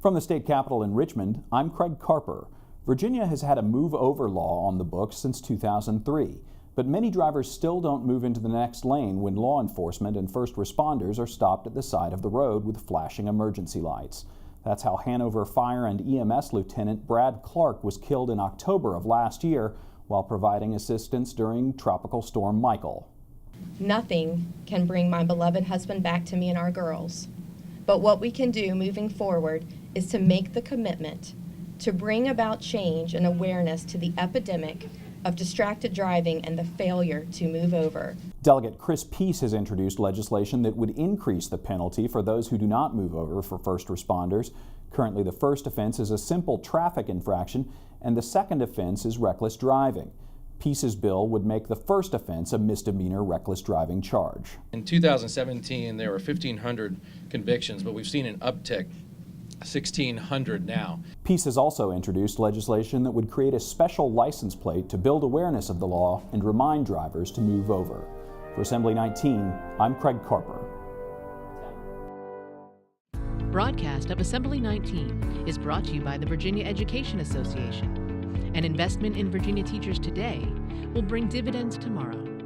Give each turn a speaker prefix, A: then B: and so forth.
A: From the state capitol in Richmond, I'm Craig Carper. Virginia has had a move-over law on the books since 2003, but many drivers still don't move into the next lane when law enforcement and first responders are stopped at the side of the road with flashing emergency lights. That's how Hanover Fire and EMS Lieutenant Brad Clark was killed in October of last year while providing assistance during Tropical Storm Michael.
B: Nothing can bring my beloved husband back to me and our girls. But what we can do moving forward is to make the commitment to bring about change and awareness to the epidemic of distracted driving and the failure to move over.
A: Delegate Chris Peace has introduced legislation that would increase the penalty for those who do not move over for first responders. Currently, the first offense is a simple traffic infraction, and the second offense is reckless driving. Peace's bill would make the first offense a misdemeanor reckless driving charge.
C: In 2017, there were 1,500 convictions, but we've seen an uptick, 1,600 now.
A: Peace has also introduced legislation that would create a special license plate to build awareness of the law and remind drivers to move over. For Assembly 19, I'm Craig Carper.
D: Broadcast of Assembly 19 is brought to you by the Virginia Education Association. An investment in Virginia teachers today will bring dividends tomorrow.